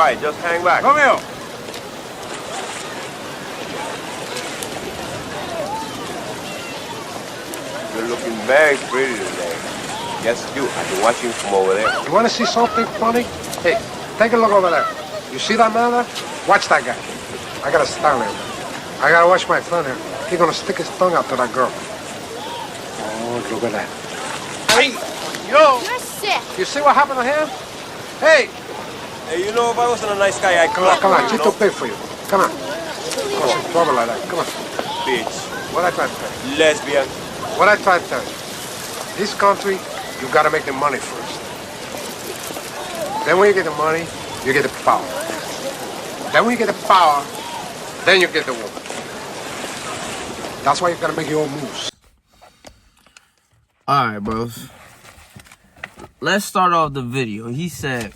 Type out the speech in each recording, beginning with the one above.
All right, just hang back. Come here. You're looking very pretty today. Yes, you. I've been watching from over there. You want to see something funny? Hey, take a look over there. You see that man there? Watch that guy. I gotta stand there. I gotta watch my friend here. He's gonna stick his tongue out to that girl. Oh, look at that. Hey, yo. You're sick. You see what happened to him? Hey. Hey, you know, if I wasn't a nice guy, I'd clap. Come on, you she's too big for you. Come on. Come on, trouble like that. Come on. Bitch. What I try to tell you? Lesbian. What I try to tell you? This country, you gotta make the money first. Then when you get the money, you get the power. Then when you get the power, then you get the woman. That's why you gotta make your own moves. Alright, bros. Let's start off the video. He said,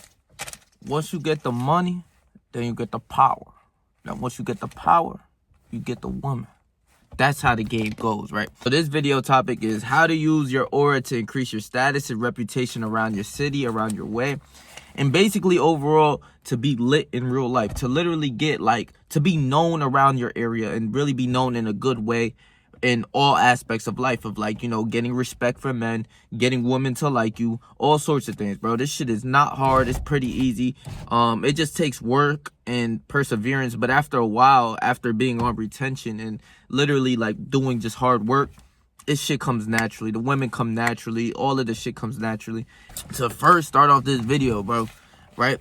once you get the money, then you get the power. Now, once you get the power, you get the woman. That's how the game goes, right? So this video topic is how to use your aura to increase your status and reputation around your city, around your way. And basically overall to be lit in real life. To literally get to be known around your area and really be known in a good way in all aspects of life. Of getting respect from men, getting women to like you, all sorts of things, bro. This shit is not hard. It's pretty easy. It just takes work and perseverance. But after a while, after being on retention and literally doing just hard work, this shit comes naturally. The women come naturally. All of this shit comes naturally. To first start off this video, bro, right?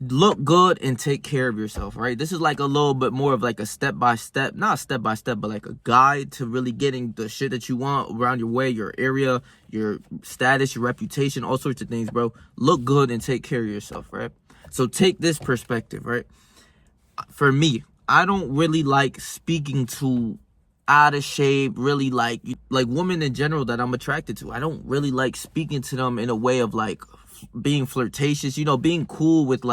Look good and take care of yourself, right? This is a little bit more of a step-by-step, not step-by-step, but a guide to really getting the shit that you want around your way, your area, your status, your reputation, all sorts of things, bro. Look good and take care of yourself, right? So take this perspective, right? For me, I don't really like speaking to out of shape, really like women in general that I'm attracted to. I don't really like speaking to them in a way of being flirtatious, being cool with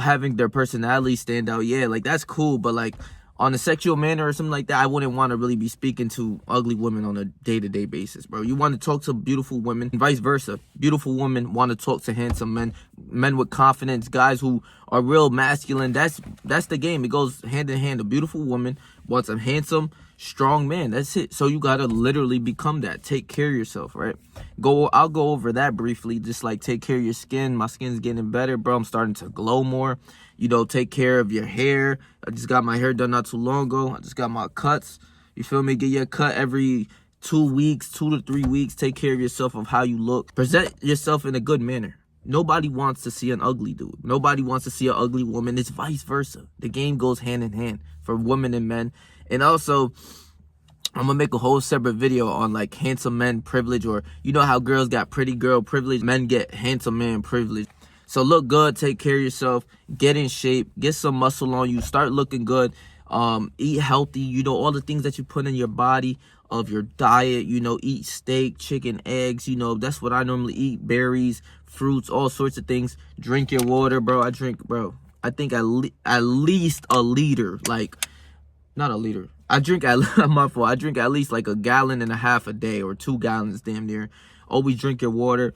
having their personality stand out. Yeah, that's cool, but on a sexual manner or something like that, I wouldn't want to really be speaking to ugly women on a day-to-day basis, bro. You want to talk to beautiful women and vice versa. Beautiful women want to talk to handsome men with confidence, guys who are real masculine. That's the game. It goes hand in hand. A beautiful woman wants a handsome, strong man. That's it. So you gotta literally become that. Take care of yourself, right? I'll go over that briefly. Just take care of your skin. My skin's getting better, bro. I'm starting to glow more. Take care of your hair. I just got my hair done not too long ago. I just got my cuts. You feel me? Get your cut every 2 weeks, 2 to 3 weeks. Take care of yourself, of how you look. Present yourself in a good manner. Nobody wants to see an ugly dude. Nobody wants to see an ugly woman. It's vice versa. The game goes hand in hand for women and men. And also, I'm gonna make a whole separate video on handsome men privilege, or how girls got pretty girl privilege, men get handsome man privilege. So look good, take care of yourself, get in shape, get some muscle on you, start looking good, eat healthy, all the things that you put in your body, of your diet, eat steak, chicken, eggs, that's what I normally eat, berries, fruits, all sorts of things. Drink your water, bro. I think at least a liter, not a liter. I drink at least a gallon and a half a day, or 2 gallons damn near. Always drink your water.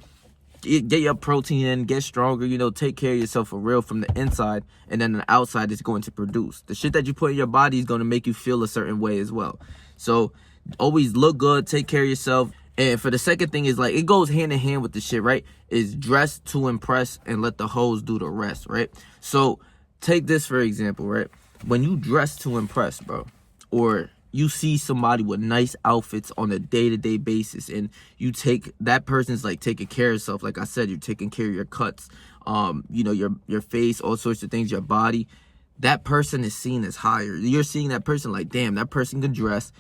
Get your protein in, get stronger, take care of yourself for real from the inside, and then the outside is going to produce. The shit that you put in your body is going to make you feel a certain way as well. So always look good, take care of yourself. And for the second thing is it goes hand in hand with the shit, right? Is dress to impress and let the hoes do the rest, right? So take this for example, right? When you dress to impress, bro, or you see somebody with nice outfits on a day-to-day basis, and you take that person's taking care of herself. Like I said, you're taking care of your cuts, your face, all sorts of things, your body. That person is seen as higher. You're seeing that person damn, that person can dress.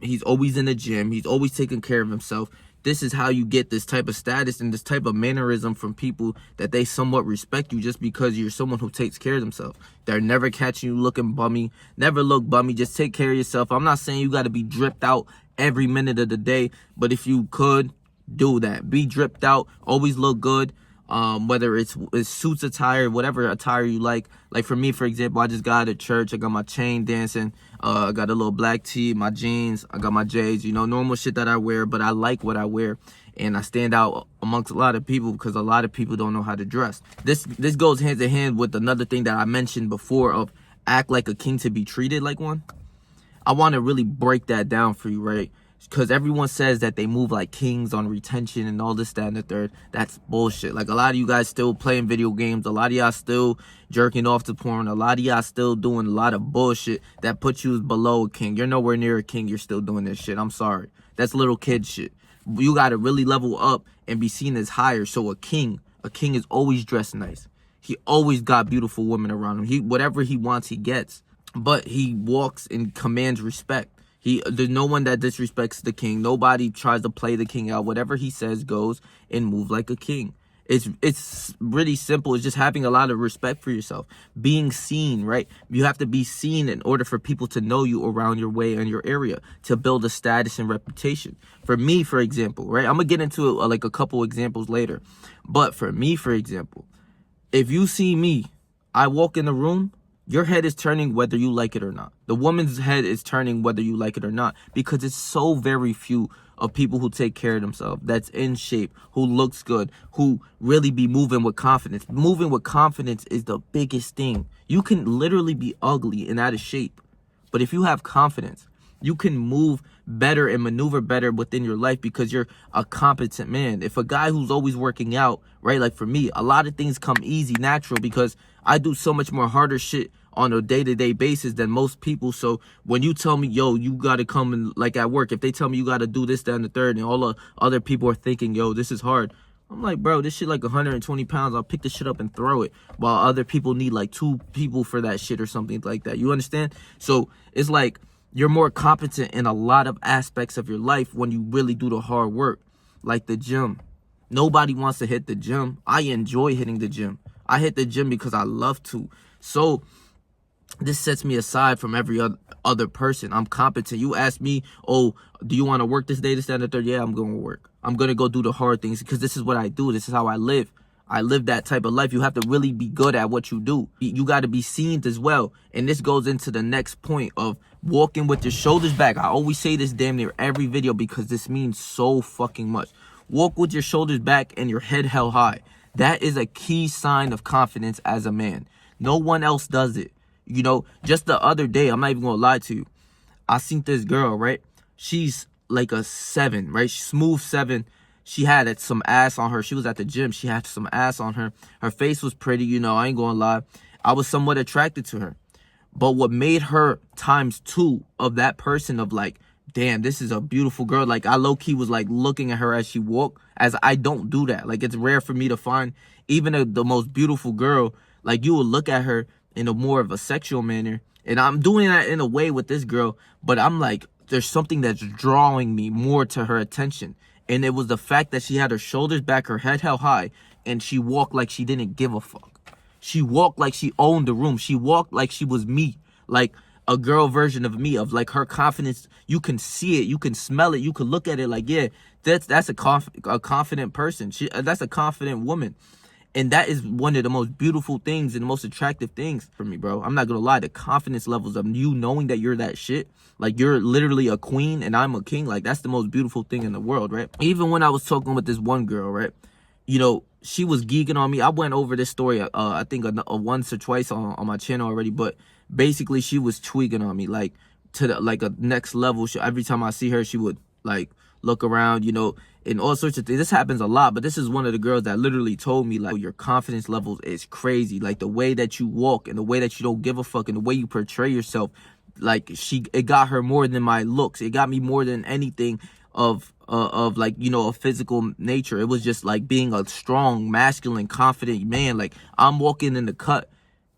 He's always in the gym. He's always taking care of himself. This is how you get this type of status and this type of mannerism from people, that they somewhat respect you just because you're someone who takes care of themselves. They're never catching you looking bummy. Never look bummy. Just take care of yourself. I'm not saying you got to be dripped out every minute of the day, but if you could, do that. Be dripped out. Always look good. Whether it's suits attire, whatever attire you like. For me, for example, I just got out of church. I got my chain dancing. I got a little black tee, my jeans. I got my J's, normal shit that I wear, but I like what I wear. and I stand out amongst a lot of people because a lot of people don't know how to dress. This goes hand in hand with another thing that I mentioned before of act like a king to be treated like one. I want to really break that down for you, right? Because everyone says that they move like kings on retention and all this, that, and the third. That's bullshit. Like, a lot of you guys still playing video games. A lot of y'all still jerking off to porn. A lot of y'all still doing a lot of bullshit that puts you below a king. You're nowhere near a king. You're still doing this shit. I'm sorry. That's little kid shit. You got to really level up and be seen as higher. So a king is always dressed nice. He always got beautiful women around him. Whatever he wants, he gets. But he walks and commands respect. There's no one that disrespects the king. Nobody tries to play the king out. Whatever he says goes, and move like a king. It's really simple. It's just having a lot of respect for yourself. Being seen, right? You have to be seen in order for people to know you around your way and your area, to build a status and reputation. For me, for example, right? I'm going to get into like a couple examples later. But for me, for example, if you see me, I walk in the room, your head is turning whether you like it or not. The woman's head is turning whether you like it or not, because it's so very few of people who take care of themselves, that's in shape, who looks good, who really be moving with confidence. Moving with confidence is the biggest thing. You can literally be ugly and out of shape, but if you have confidence, you can move better and maneuver better within your life because you're a competent man. If a guy who's always working out, right, like for me, a lot of things come easy, natural, because I do so much more harder shit on a day-to-day basis than most people. So when you tell me, yo, you got to come and, like, at work, if they tell me you got to do this, that, and the third, and all the other people are thinking, yo, this is hard, I'm like, bro, this shit like 120 pounds. I'll pick the shit up and throw it, while other people need like 2 people for that shit or something like that. You understand? So it's like you're more competent in a lot of aspects of your life when you really do the hard work, like the gym. Nobody wants to hit the gym. I enjoy hitting the gym. I hit the gym because I love to. So this sets me aside from every other person. I'm competent. You ask me, oh, do you want to work this day, this, that, and the third? Yeah, I'm going to work. I'm going to go do the hard things because this is what I do. This is how I live. I live that type of life. You have to really be good at what you do. You got to be seen as well. And this goes into the next point of walking with your shoulders back. I always say this damn near every video because this means so fucking much. Walk with your shoulders back and your head held high. That is a key sign of confidence as a man. No one else does it. You know, just the other day, I'm not even going to lie to you, I seen this girl, right? She's like a 7, right? Smooth 7. She had some ass on her. She was at the gym. She had some ass on her. Her face was pretty, you know, I ain't going to lie. I was somewhat attracted to her. But what made her ×2 of that person of like, damn, this is a beautiful girl. Like, I low-key was like looking at her as she walked, as I don't do that. Like, it's rare for me to find even the most beautiful girl. Like, you will look at her in a more of a sexual manner. And I'm doing that in a way with this girl, but I'm like, there's something that's drawing me more to her attention. And it was the fact that she had her shoulders back, her head held high, and she walked like she didn't give a fuck. She walked like she owned the room. She walked like she was me, like a girl version of me, of like her confidence. You can see it, you can smell it, you can look at it like, yeah, that's a confident person. That's a confident woman. And that is one of the most beautiful things and the most attractive things for me, bro. I'm not going to lie. The confidence levels of you knowing that you're that shit, like you're literally a queen and I'm a king, like that's the most beautiful thing in the world, right? Even when I was talking with this one girl, right, you know, she was geeking on me. I went over this story, I think once or twice on my channel already, but basically she was tweaking on me, like to like a next level. Every time I see her, she would like look around, you know, and all sorts of things. This happens a lot, but this is one of the girls that literally told me, like, your confidence levels is crazy. Like, the way that you walk and the way that you don't give a fuck and the way you portray yourself, like, it got her more than my looks. It got me more than anything of like, you know, a physical nature. It was just like being a strong, masculine, confident man. Like, I'm walking in the cut.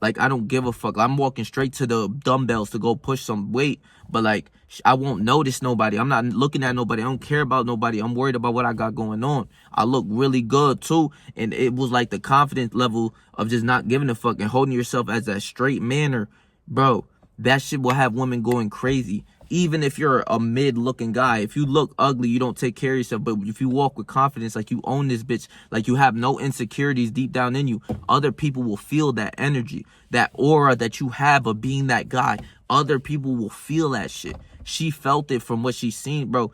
Like, I don't give a fuck. I'm walking straight to the dumbbells to go push some weight. But, like, I won't notice nobody. I'm not looking at nobody. I don't care about nobody. I'm worried about what I got going on. I look really good, too. And it was, like, the confidence level of just not giving a fuck and holding yourself as a straight manner. Bro, that shit will have women going crazy. Even if you're a mid-looking guy, if you look ugly, you don't take care of yourself. But if you walk with confidence, like you own this bitch, like you have no insecurities deep down in you, other people will feel that energy, that aura that you have of being that guy. Other people will feel that shit. She felt it from what she's seen, bro.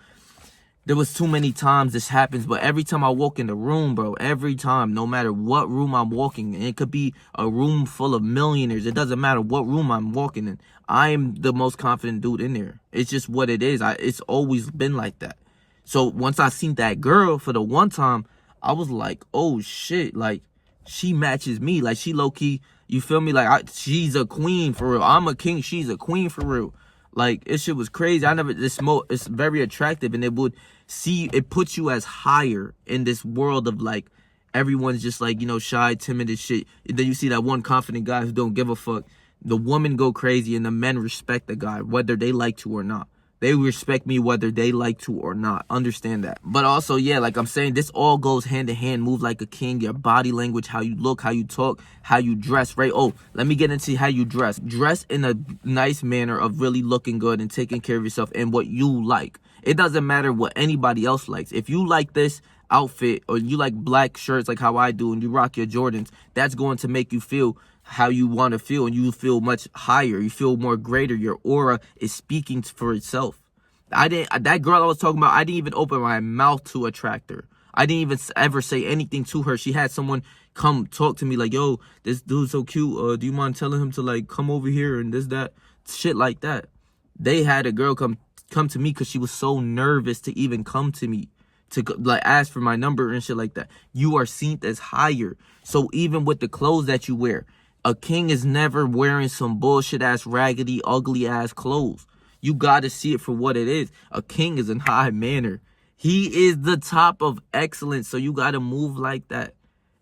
There was too many times this happens, but every time I walk in the room, bro, every time, no matter what room I'm walking in, it could be a room full of millionaires. It doesn't matter what room I'm walking in. I am the most confident dude in there. It's just what it is. It's always been like that. So once I seen that girl for the one time, I was like, oh shit, like she matches me. Like she low key, you feel me? Like she's a queen for real. I'm a king. She's a queen for real. Like this shit was crazy. It's very attractive, and it puts you as higher in this world of like everyone's just like, you know, shy, timid and shit. And then you see that one confident guy who don't give a fuck. The women go crazy and the men respect the guy, whether they like to or not. They respect me whether they like to or not. Understand that. But also, yeah, like I'm saying, this all goes hand in hand. Move like a king. Your body language, how you look, how you talk, how you dress, right? Oh, let me get into how you dress. Dress in a nice manner of really looking good and taking care of yourself and what you like. It doesn't matter what anybody else likes. If you like this outfit or you like black shirts like how I do and you rock your Jordans, that's going to make you feel how you want to feel, and you feel much higher. You feel more greater. Your aura is speaking for itself. That girl I was talking about, I didn't even open my mouth to attract her. I didn't even ever say anything to her. She had someone come talk to me like, yo, this dude's so cute. Do you mind telling him to like come over here and this, that, shit like that. They had a girl come to me because she was so nervous to even come to me to like ask for my number and shit like that. You are seen as higher. So even with the clothes that you wear, a king is never wearing some bullshit ass, raggedy, ugly ass clothes. You got to see it for what it is. A king is in high manner. He is the top of excellence. So you got to move like that.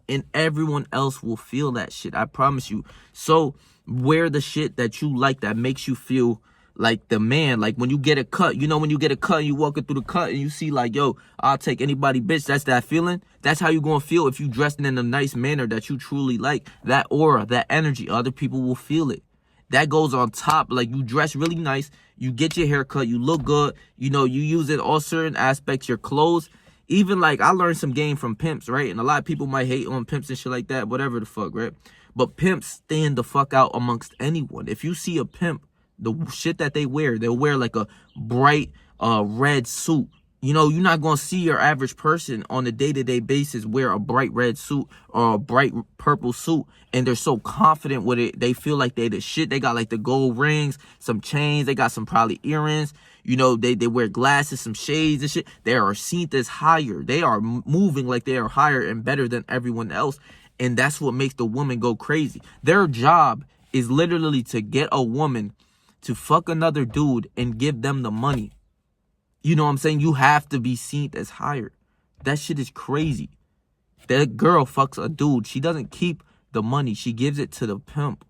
And everyone else will feel that shit. I promise you. So wear the shit that you like that makes you feel like the man. Like when you get a cut, you know, when you get a cut and you walking through the cut and you see like, yo, I'll take anybody, bitch. That's that feeling. That's how you gonna feel if you dressed in a nice manner that you truly like. That aura, that energy, other people will feel it. That goes on top. Like you dress really nice, you get your hair cut, you look good, you know, you use it all certain aspects, your clothes. Even like I learned some game from pimps, right? And a lot of people might hate on pimps and shit like that, whatever the fuck, right? But pimps stand the fuck out amongst anyone. If you see a pimp, the shit that they wear, they'll wear like a bright red suit. You know, you're not going to see your average person on a day-to-day basis wear a bright red suit or a bright purple suit, and they're so confident with it. They feel like they the shit. They got like the gold rings, some chains. They got some probably earrings. You know, they wear glasses, some shades and shit. They are seen as higher. They are moving like they are higher and better than everyone else. And that's what makes the woman go crazy. Their job is literally to get a woman to fuck another dude and give them the money. You know what I'm saying? You have to be seen as higher. That shit is crazy. That girl fucks a dude. She doesn't keep the money. She gives it to the pimp.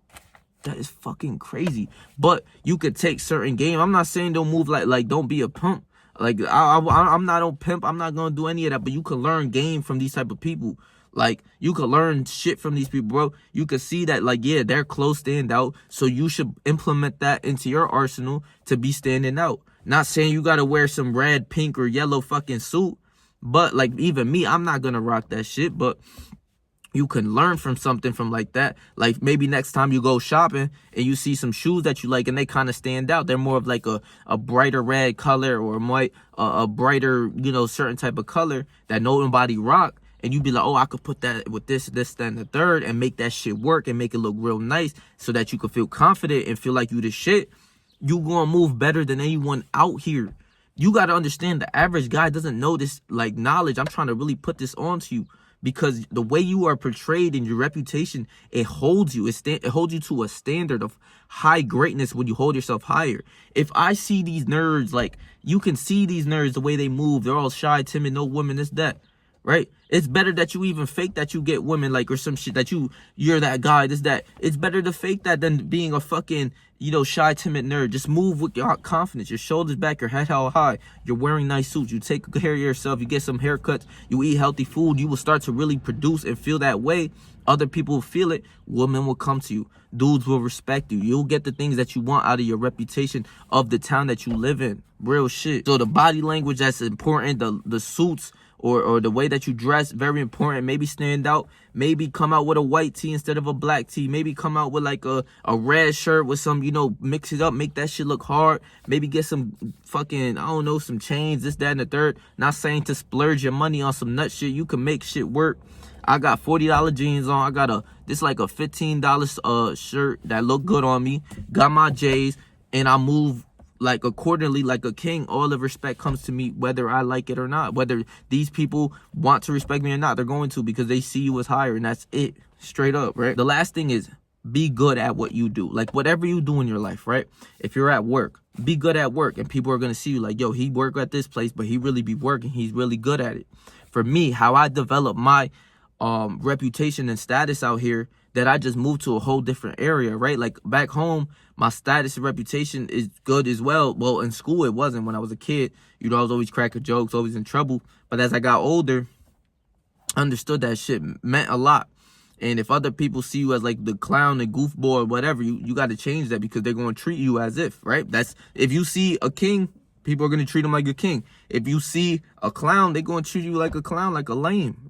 That is fucking crazy. But you could take certain game. I'm not saying don't move like don't be a pimp. Like I'm not on pimp. I'm not gonna do any of that. But you can learn game from these type of people. Like you could learn shit from these people, bro. You could see that like, yeah, their clothes stand out. So you should implement that into your arsenal to be standing out. Not saying you gotta wear some red, pink, or yellow fucking suit. But like even me, I'm not gonna rock that shit. But you can learn from something from like that. Like maybe next time you go shopping and you see some shoes that you like and they kind of stand out. They're more of like a brighter red color or a brighter, you know, certain type of color that nobody rock. And you be like, oh, I could put that with this, that, and the third and make that shit work and make it look real nice so that you can feel confident and feel like you the shit. You gonna move better than anyone out here. You got to understand the average guy doesn't know this like knowledge. I'm trying to really put this on to you because the way you are portrayed in your reputation, it holds you. It holds you to a standard of high greatness when you hold yourself higher. If I see these nerds, like you can see these nerds, the way they move, they're all shy, timid, no women, this, that. Right? It's better that you even fake that you get women like or some shit that you're that guy, this, that. It's better to fake that than being a fucking, you know, shy, timid nerd. Just move with your confidence, your shoulders back, your head held high. You're wearing nice suits. You take care of yourself. You get some haircuts. You eat healthy food. You will start to really produce and feel that way. Other people will feel it. Women will come to you. Dudes will respect you. You'll get the things that you want out of your reputation of the town that you live in. Real shit. So the body language that's important, the suits, or the way that you dress, very important. Maybe stand out. Maybe come out with a white tee instead of a black tee. Maybe come out with like a red shirt with some, mix it up, make that shit look hard. Maybe get some fucking, I don't know, some chains, this, that, and the third. Not saying to splurge your money on some nut shit. You can make shit work. I got $40 jeans on. I got this like a $15 shirt that look good on me. Got my J's, and I move like accordingly, like a king. All the respect comes to me whether I like it or not. Whether these people want to respect me or not, they're going to, because they see you as higher, and that's it. Straight up, right? The last thing is be good at what you do. Like whatever you do in your life, right? If you're at work, be good at work, and people are going to see you like, yo, he work at this place, but he really be working. He's really good at it. For me, how I develop my reputation and status out here, that I just moved to a whole different area, right? Like back home, my status and reputation is good as well. Well, in school, it wasn't. When I was a kid, I was always cracking jokes, always in trouble. But as I got older, I understood that shit meant a lot. And if other people see you as like the clown, the goofball, or whatever, you got to change that, because they're going to treat you as if, right? That's, if you see a king, people are going to treat him like a king. If you see a clown, they're going to treat you like a clown, like a lame,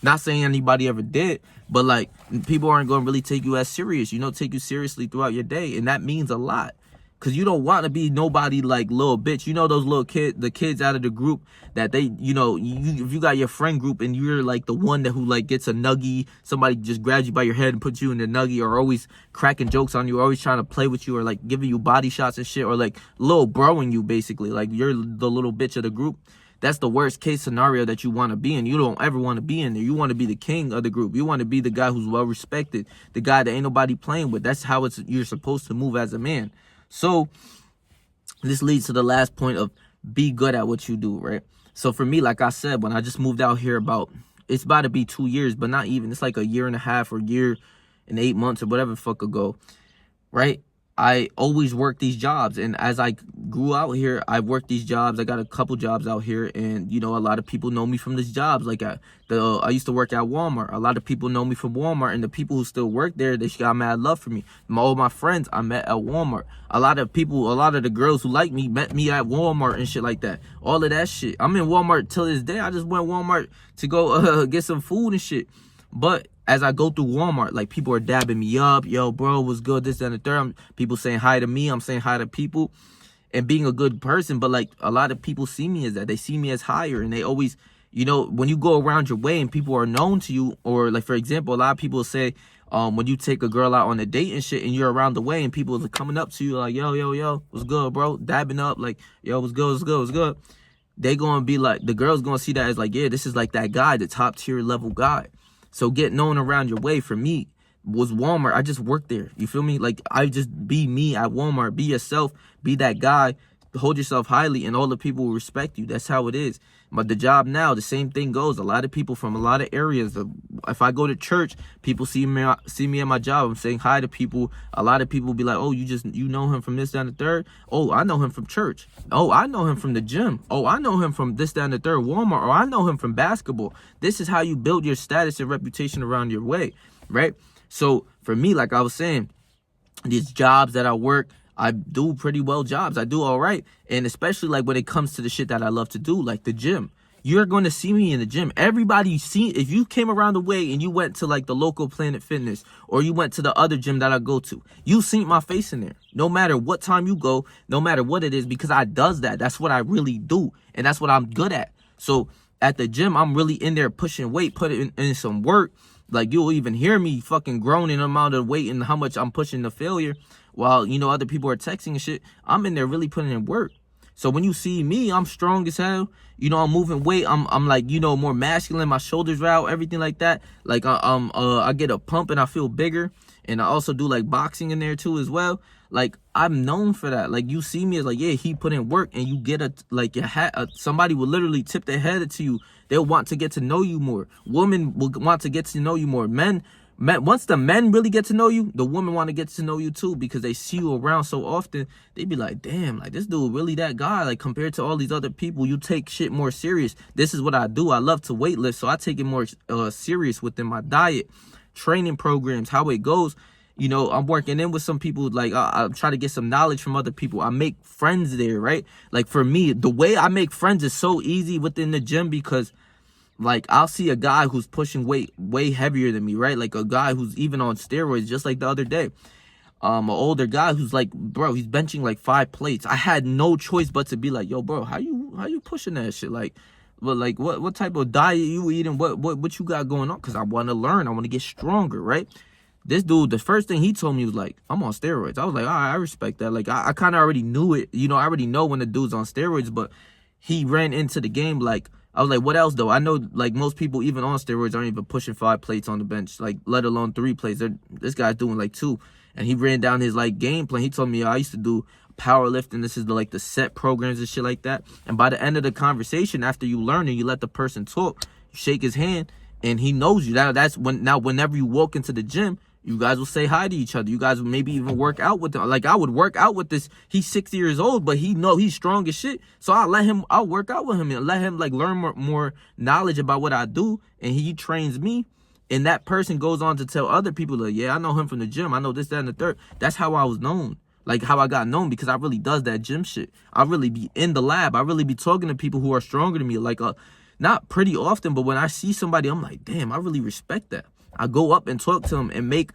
Not saying anybody ever did, but like people aren't going to really take you as serious, take you seriously throughout your day. And that means a lot, because you don't want to be nobody like little bitch. Those little the kids out of the group that they, if you got your friend group and you're like the one that who like gets a nuggie, somebody just grabs you by your head and puts you in the nuggie, or always cracking jokes on you, or always trying to play with you, or like giving you body shots and shit, or like little broing you, basically, like you're the little bitch of the group. That's the worst case scenario that you want to be in. You don't ever want to be in there. You want to be the king of the group. You want to be the guy who's well respected, the guy that ain't nobody playing with. That's how you're supposed to move as a man. So this leads to the last point of be good at what you do, right? So for me, like I said, when I just moved out here it's about to be 2 years, but not even. It's like a year and a half or year and 8 months or whatever the fuck ago, right? I always worked these jobs, and as I grew out here, I worked these jobs. I got a couple jobs out here, and a lot of people know me from these jobs. Like I used to work at Walmart. A lot of people know me from Walmart, and the people who still work there, they got mad love for me. All my friends I met at Walmart. A lot of the girls who like me met me at Walmart and shit like that. All of that shit. I'm in Walmart till this day. I just went Walmart to go get some food and shit. But as I go through Walmart, like people are dabbing me up. Yo, bro, what's good? This, that, and the third. People saying hi to me. I'm saying hi to people and being a good person. But like a lot of people see me as that. They see me as higher. And they always, when you go around your way and people are known to you, or like, for example, a lot of people say when you take a girl out on a date and shit and you're around the way and people are coming up to you like, yo, what's good, bro? Dabbing up like, yo, what's good? They gonna be like, the girl's gonna see that as like, yeah, this is like that guy, the top tier level guy. So get known around your way for me was Walmart. I just worked there. You feel me? Like I just be me at Walmart. Be yourself. Be that guy. Hold yourself highly, and all the people will respect you. That's how it is. But the job now, the same thing goes. A lot of people from a lot of areas. If I go to church, people see me at my job. I'm saying hi to people. A lot of people be like, "Oh, you know him from this, that, and the third. Oh, I know him from church. Oh, I know him from the gym. Oh, I know him from this, that, and the third, Walmart. Or I know him from basketball." This is how you build your status and reputation around your way, right? So for me, like I was saying, these jobs that I work, I do pretty well jobs. I do all right. And especially like when it comes to the shit that I love to do, like the gym. You're going to see me in the gym. Everybody if you came around the way and you went to like the local Planet Fitness, or you went to the other gym that I go to, you seen my face in there. No matter what time you go, no matter what it is, because I does that. That's what I really do. And that's what I'm good at. So at the gym, I'm really in there pushing weight, putting in some work. Like you'll even hear me fucking groaning amount of weight and how much I'm pushing the failure. While, other people are texting and shit, I'm in there really putting in work. So when you see me, I'm strong as hell. I'm moving weight. I'm like, more masculine. My shoulders are out, everything like that. Like I get a pump and I feel bigger. And I also do like boxing in there too as well. Like I'm known for that. Like you see me as like, yeah, he put in work, and you get somebody will literally tip their head to you. They'll want to get to know you more. Women will want to get to know you more. Men, once the men really get to know you, the women want to get to know you too, because they see you around so often. They be like, damn, like this dude really that guy. Like compared to all these other people, you take shit more serious. This is what I do. I love to weightlift, so I take it more serious within my diet, training programs, how it goes. I'm working in with some people. Like I try to get some knowledge from other people. I make friends there, right? Like for me, the way I make friends is so easy within the gym, because like I'll see a guy who's pushing weight way heavier than me, right? Like a guy who's even on steroids, just like the other day. An older guy who's like, bro, he's benching like 5 plates. I had no choice but to be like, yo, bro, how you pushing that shit? Like, but like, what type of diet you eating? What you got going on? Cause I want to learn. I want to get stronger, right? This dude, the first thing he told me was like, I'm on steroids. I was like, all right, I respect that. Like, I kind of already knew it. You know, I already know when the dude's on steroids, but he ran into the game like, I was like, what else though? I know like most people even on steroids aren't even pushing 5 plates on the bench, like let alone 3 plates. This guy's doing like 2. And he ran down his like game plan. He told me, I used to do powerlifting. This is the set programs and shit like that. And by the end of the conversation, after you learn and you let the person talk, you shake his hand and he knows you. That's when, now whenever you walk into the gym, you guys will say hi to each other. You guys will maybe even work out with them. Like I would work out with this. He's 60 years old, but he know he's strong as shit. So I'll work out with him and let him like learn more knowledge about what I do. And he trains me. And that person goes on to tell other people, like, yeah, I know him from the gym. I know this, that, and the third. That's how I was known. Like, how I got known, because I really does that gym shit. I really be in the lab. I really be talking to people who are stronger than me. Like, not pretty often, but when I see somebody, I'm like, damn, I really respect that. I go up and talk to them and make,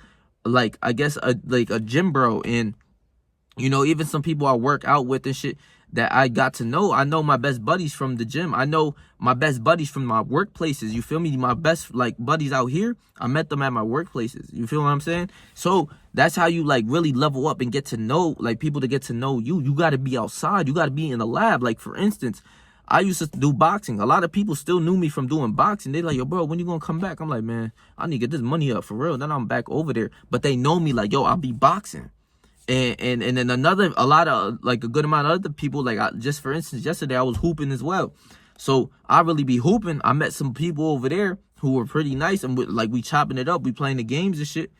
like, I guess, a gym bro. And, you know, even some people I work out with and shit that I got to know. I know my best buddies from the gym. I know my best buddies from my workplaces. You feel me? My best like buddies out here, I met them at my workplaces. You feel what I'm saying? So that's how you like really level up and get to know like people to get to know you. You got to be outside. You got to be in the lab. Like for instance, I used to do boxing. A lot of people still knew me from doing boxing. They like, yo, bro, when you gonna come back? I'm like, man, I need to get this money up for real. Then I'm back over there. But they know me like, yo, I'll be boxing. And then a lot of like a good amount of other people, like just for instance, yesterday I was hooping as well. So I really be hooping. I met some people over there who were pretty nice, and we chopping it up. We playing the games and shit.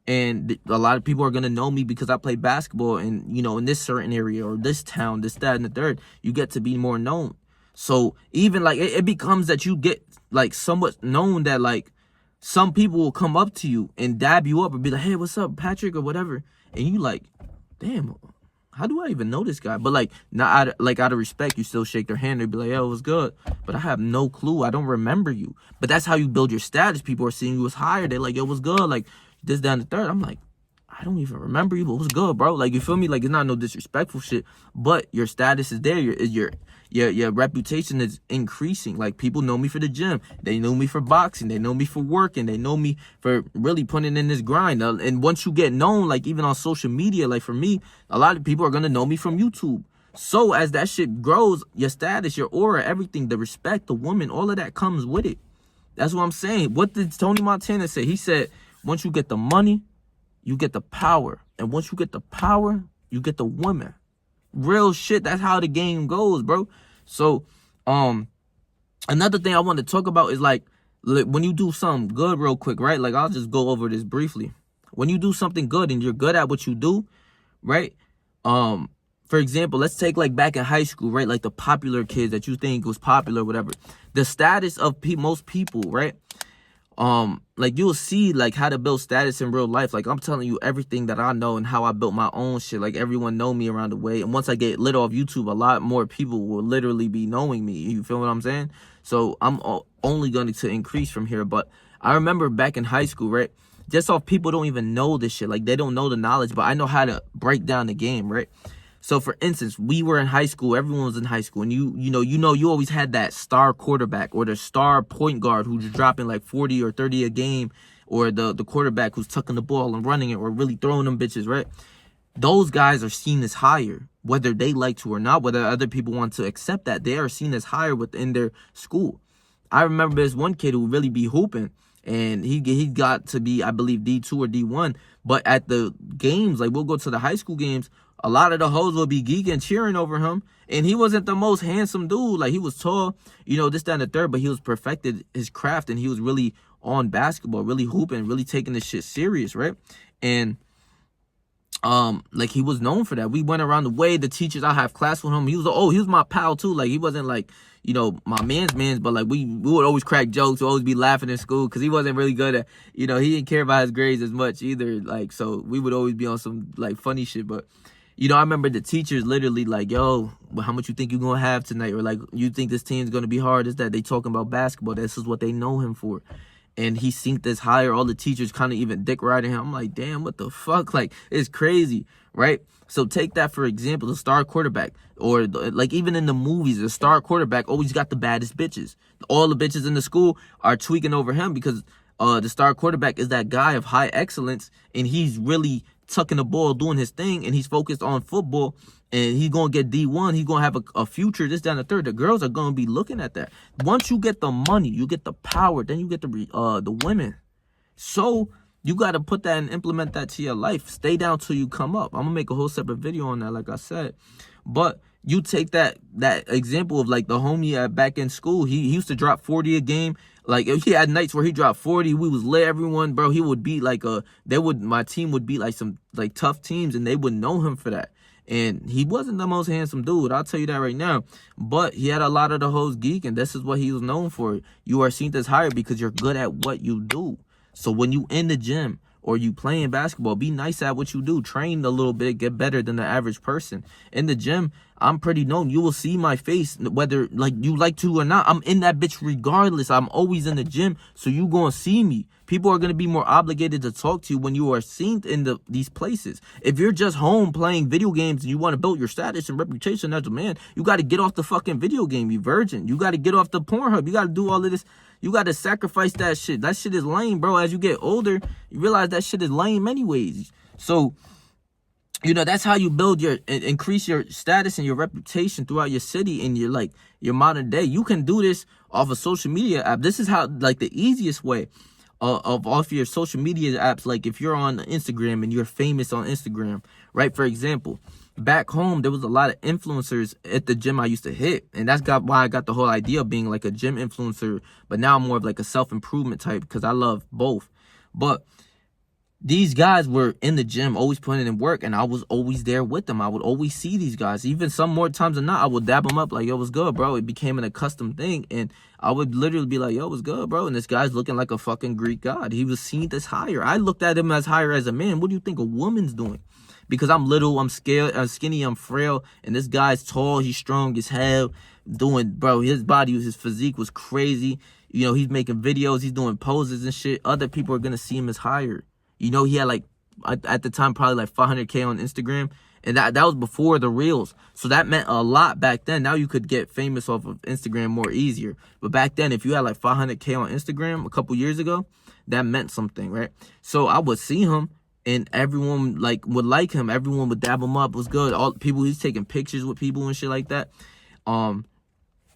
And a lot of people are gonna know me because I play basketball, and you know, in this certain area or this town, this, that, and the third, you get to be more known. So even like it becomes that you get like somewhat known that like some people will come up to you and dab you up and be like, hey, what's up, Patrick, or whatever. And you like, damn, how do I even know this guy? But like, not out of respect, you still shake their hand and be like, yo, what's good? But I have no clue. I don't remember you. But that's how you build your status. People are seeing you as higher. They're like, yo, what's good? Like this, that, and the third. I'm like, I don't even remember you, but what's good, bro? Like, you feel me? Like, it's not no disrespectful shit, but your status is there. Your reputation is increasing. Like, people know me for the gym. They know me for boxing. They know me for working. They know me for really putting in this grind. And once you get known, like, even on social media, like, for me, a lot of people are going to know me from YouTube. So, as that shit grows, your status, your aura, everything, the respect, the woman, all of that comes with it. That's what I'm saying. What did Tony Montana say? He said, once you get the money, you get the power. And once you get the power, you get the woman. Real shit. That's how the game goes, bro. So, another thing I want to talk about is like when you do something good real quick, right? Like, I'll just go over this briefly. When you do something good and you're good at what you do, right? For example, let's take like back in high school, right? Like the popular kids that you think was popular, whatever. The status of most people, right? Like you'll see like how to build status in real life. Like I'm telling you everything that I know and how I built my own shit. Like everyone know me around the way. And once I get lit off YouTube, a lot more people will literally be knowing me. You feel what I'm saying? So I'm only going to increase from here. But I remember back in high school, right? Just off people don't even know this shit. Like they don't know the knowledge, but I know how to break down the game, right? So for instance, we were in high school, everyone was in high school, and you always had that star quarterback or the star point guard who's dropping like 40 or 30 a game, or the quarterback who's tucking the ball and running it or really throwing them bitches, right? Those guys are seen as higher, whether they like to or not, whether other people want to accept that. They are seen as higher within their school. I remember there's one kid who really be hooping, and he got to be, I believe, D2 or D1. But at the games, like we'll go to the high school games, a lot of the hoes will be geeking, cheering over him. And he wasn't the most handsome dude. Like, he was tall, this, that, and the third. But he was perfected his craft, and he was really on basketball, really hooping, really taking this shit serious, right? And, like, he was known for that. We went around the way. The teachers, I have class with him. He was my pal, too. Like, he wasn't, like, my man's. But, like, we would always crack jokes. We'd always be laughing in school because he wasn't really good at, he didn't care about his grades as much either. Like, so we would always be on some, like, funny shit. But You know, I remember the teachers literally like, yo, well, how much you think you're going to have tonight? Or like, you think this team's going to be hard? Is that they talking about basketball? This is what they know him for. And he synced this higher. All the teachers kind of even dick riding him. I'm like, damn, what the fuck? Like, it's crazy, right? So take that for example, the star quarterback. Or like even in the movies, the star quarterback always got the baddest bitches. All the bitches in the school are tweaking over him because the star quarterback is that guy of high excellence. And he's really tucking the ball, doing his thing, and he's focused on football, and he's going to get D1. He's going to have a future, this, down the third. The girls are going to be looking at that. Once you get the money, you get the power, then you get the women. So you got to put that and implement that to your life. Stay down till you come up. I'm going to make a whole separate video on that, like I said. But you take that example of like the homie back in school. He used to drop 40 a game. Like he had nights where he dropped 40. We was lit everyone, bro. He would beat like my team would beat like some like tough teams, and they would know him for that. And he wasn't the most handsome dude, I'll tell you that right now. But he had a lot of the hoes geek, and this is what he was known for. You are seen as higher because you're good at what you do. So when you in the gym or you playing basketball, be nice at what you do. Train a little bit, get better than the average person. In the gym, I'm pretty known. You will see my face, whether like you like to or not. I'm in that bitch regardless. I'm always in the gym, so you gonna see me. People are gonna be more obligated to talk to you when you are seen in these places. If you're just home playing video games and you want to build your status and reputation as a man, you got to get off the fucking video game, you virgin. You got to get off the Pornhub. You got to do all of this. You got to sacrifice that shit. That shit is lame, bro. As you get older, you realize that shit is lame anyways. So, you know, that's how you build increase your status and your reputation throughout your city and your modern day. You can do this off a social media app. This is how, like, the easiest way off your social media apps. Like, if you're on Instagram and you're famous on Instagram, right? For example, back home, there was a lot of influencers at the gym I used to hit. And that's why I got the whole idea of being like a gym influencer. But now I'm more of like a self-improvement type because I love both. But these guys were in the gym, always putting in work, and I was always there with them. I would always see these guys. Even some more times than not, I would dab them up like, yo, what's good, bro? It became an accustomed thing, and I would literally be like, yo, what's good, bro? And this guy's looking like a fucking Greek god. He was seen as higher. I looked at him as higher as a man. What do you think a woman's doing? Because I'm little, I'm scared, I'm skinny, I'm frail, and this guy's tall, he's strong as hell, bro, his body, his physique was crazy. You know, he's making videos, he's doing poses and shit. Other people are gonna see him as higher. You know, he had like, at the time, probably like 500K on Instagram. And that was before the reels. So that meant a lot back then. Now you could get famous off of Instagram more easier. But back then, if you had like 500K on Instagram a couple years ago, that meant something, right? So I would see him and everyone like would like him. Everyone would dab him up. It was good. All people, he's taking pictures with people and shit like that.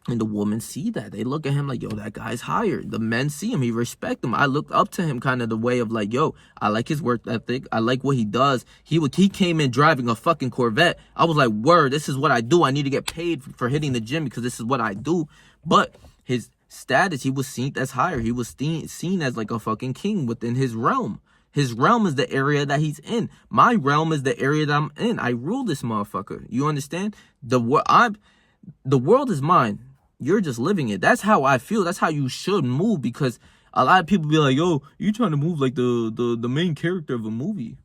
And the women see that. They look at him like, yo, that guy's higher. The men see him. He respect him. I looked up to him kind of the way of like, yo, I like his work ethic. I like what he does. He came in driving a fucking Corvette. I was like, word, this is what I do. I need to get paid for hitting the gym because this is what I do. But his status, he was seen as higher. He was seen as like a fucking king within his realm. His realm is the area that he's in. My realm is the area that I'm in. I rule this motherfucker. You understand? The world is mine. You're just living it. That's how I feel. That's how you should move, because a lot of people be like, yo, you trying to move like the main character of a movie.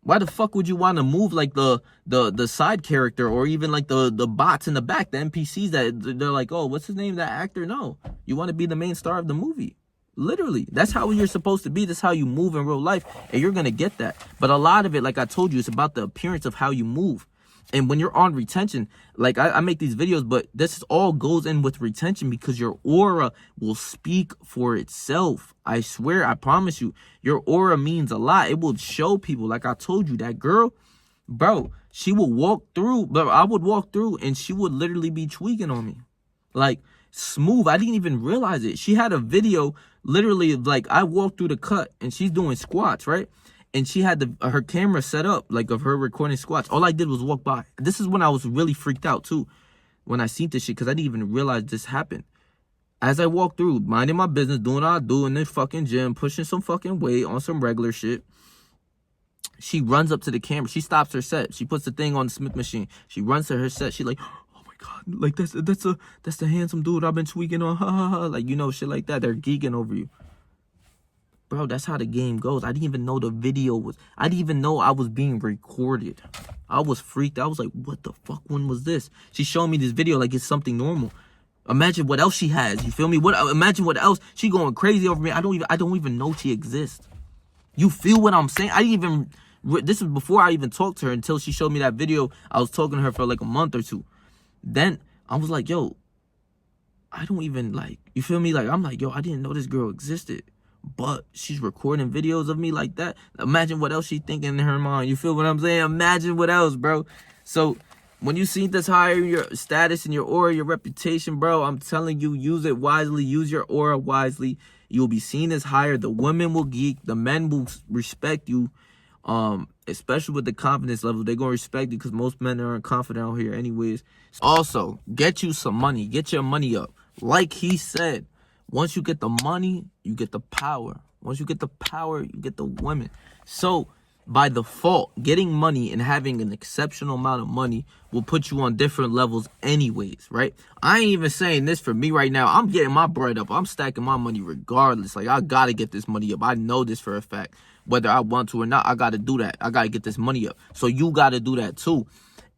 Why the fuck would you want to move like the side character, or even like the bots in the back, the NPCs that they're like, oh, what's his name, that actor? No, you want to be the main star of the movie. Literally, that's how you're supposed to be. That's how you move in real life, and you're gonna get that. But a lot of it, like I told you, it's about the appearance of how you move. And when you're on retention, like I make these videos, but this all goes in with retention, because your aura will speak for itself. I swear, I promise you, your aura means a lot. It will show people. Like I told you, that girl, bro, she would walk through, but I would walk through and she would literally be tweaking on me. Like smooth. I didn't even realize it. She had a video literally of like, I walked through the cut and she's doing squats, right? And she had her camera set up, like, of her recording squats. All I did was walk by. This is when I was really freaked out, too, when I seen this shit, because I didn't even realize this happened. As I walked through, minding my business, doing what I do in the fucking gym, pushing some fucking weight on some regular shit, she runs up to the camera. She stops her set. She puts the thing on the Smith machine. She runs to her set. She like, oh my God, like, that's the handsome dude I've been tweaking on. Ha, ha, ha. Like, you know, shit like that. They're geeking over you. Bro, that's how the game goes. I didn't even know the video was... I didn't even know I was being recorded. I was freaked. I was like, what the fuck? When was this? She showed me this video like it's something normal. Imagine what else she has. You feel me? Imagine what else she going crazy over me. I don't even know she exists. You feel what I'm saying? This was before I even talked to her until she showed me that video. I was talking to her for like a month or two. Then I was like, yo, I don't even like, you feel me? Like, I'm like, yo, I didn't know this girl existed. But she's recording videos of me like that. Imagine what else she's thinking in her mind. You feel what I'm saying? Imagine what else, bro. So when you see this higher, your status and your aura, your reputation, bro, I'm telling you, use it wisely. Use your aura wisely. You'll be seen as higher. The women will geek. The men will respect you. Especially with the confidence level, they're gonna respect you because most men aren't confident out here anyways. Also, get you some money. Get your money up. Like he said, once you get the money, you get the power. Once you get the power, you get the women. So by default, getting money and having an exceptional amount of money will put you on different levels anyways, right? I ain't even saying this for me right now. I'm getting my bread up. I'm stacking my money regardless. Like, I gotta get this money up. I know this for a fact. Whether I want to or not, I gotta do that. I gotta get this money up. So you gotta do that too.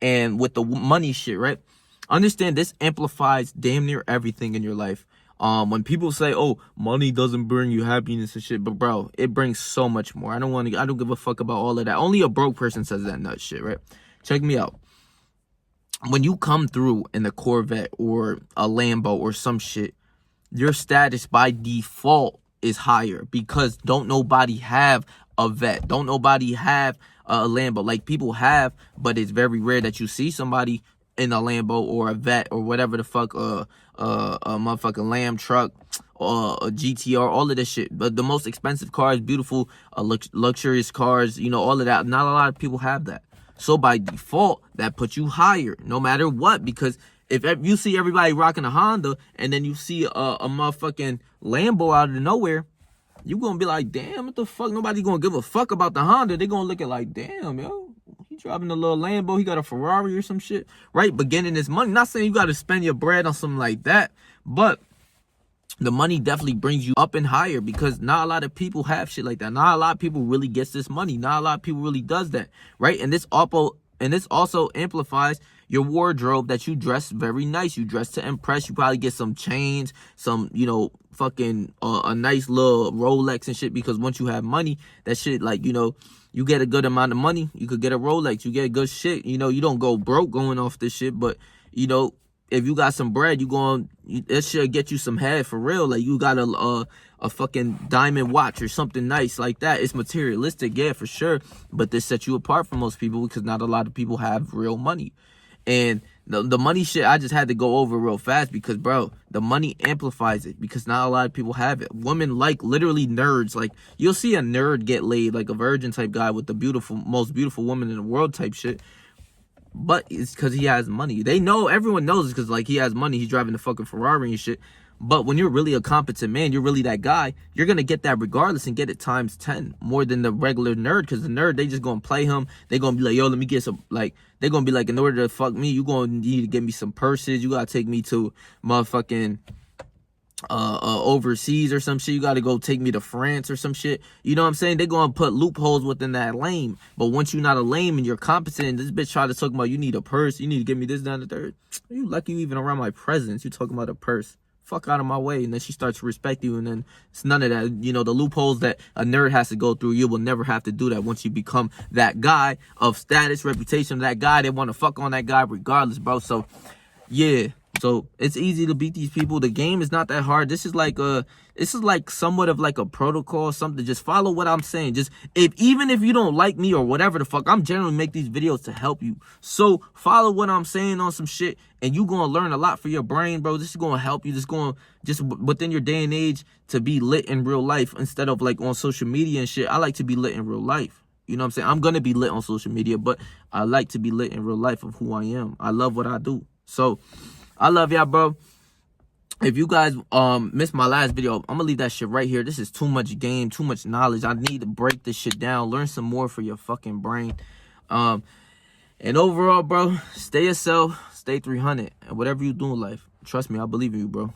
And with the money shit, right? Understand this amplifies damn near everything in your life. When people say, oh, money doesn't bring you happiness and shit, but bro, it brings so much more. I don't give a fuck about all of that. Only a broke person says that nut shit, right? Check me out. When you come through in a Corvette or a Lambo or some shit, your status by default is higher because don't nobody have a vet. Don't nobody have a Lambo. Like, people have, but it's very rare that you see somebody in a Lambo or a vet or whatever the fuck, a motherfucking Lamb truck or a GTR, all of this shit. But the most expensive cars, beautiful, luxurious cars, you know, all of that. Not a lot of people have that. So by default, that puts you higher, no matter what. Because if you see everybody rocking a Honda and then you see a motherfucking Lambo out of nowhere, you gonna be like, damn, what the fuck? Nobody gonna give a fuck about the Honda. They gonna look at like, damn, yo, he driving a little Lambo, he got a Ferrari or some shit, right? But getting this money, not saying you gotta spend your bread on something like that, but the money definitely brings you up and higher because not a lot of people have shit like that. Not a lot of people really gets this money. Not a lot of people really does that, right? And this also amplifies your wardrobe, that you dress very nice. You dress to impress. You probably get some chains, some, you know, fucking a nice little Rolex and shit, because once you have money, that shit, like, you know, you get a good amount of money, you could get a Rolex, you get good shit. You know, you don't go broke going off this shit, but, you know, if you got some bread, it should get you some head for real. Like, you got a fucking diamond watch or something nice like that. It's materialistic, yeah, for sure. But this sets you apart from most people because not a lot of people have real money. And the money shit, I just had to go over real fast because, bro, the money amplifies it because not a lot of people have it. Women like literally nerds. Like, you'll see a nerd get laid, like a virgin type guy with the most beautiful woman in the world type shit. But it's because he has money. Everyone knows it's because, like, he has money. He's driving the fucking Ferrari and shit. But when you're really a competent man, you're really that guy, you're going to get that regardless and get it times 10 more than the regular nerd. Because the nerd, they just going to play him. They going to be like, yo, let me get some, like, they're going to be like, in order to fuck me, you going to need to get me some purses. You got to take me to motherfucking overseas or some shit. You got to go take me to France or some shit. You know what I'm saying? They're going to put loopholes within that lane. But once you're not a lame and you're competent, this bitch try to talk about, you need a purse, you need to give me this, down the third. You lucky you even around my presence. You talking about a purse. Fuck out of my way. And then she starts to respect you, and then it's none of that. You know, the loopholes that a nerd has to go through, you will never have to do that once you become that guy of status, reputation, that guy. They want to fuck on that guy regardless, bro. So yeah, so it's easy to beat these people. The game is not that hard. This is like somewhat of like a protocol, something. Just follow what I'm saying. Just even if you don't like me or whatever the fuck, I'm generally make these videos to help you. So follow what I'm saying on some shit, and you gonna learn a lot for your brain, bro. This is gonna help you. Just within your day and age to be lit in real life instead of like on social media and shit. I like to be lit in real life. You know what I'm saying? I'm gonna be lit on social media, but I like to be lit in real life of who I am. I love what I do. So I love y'all, bro. If you guys missed my last video, I'm gonna leave that shit right here. This is too much game, too much knowledge. I need to break this shit down, learn some more for your fucking brain. And overall, bro, stay yourself, stay 300, and whatever you do in life, trust me, I believe in you, bro.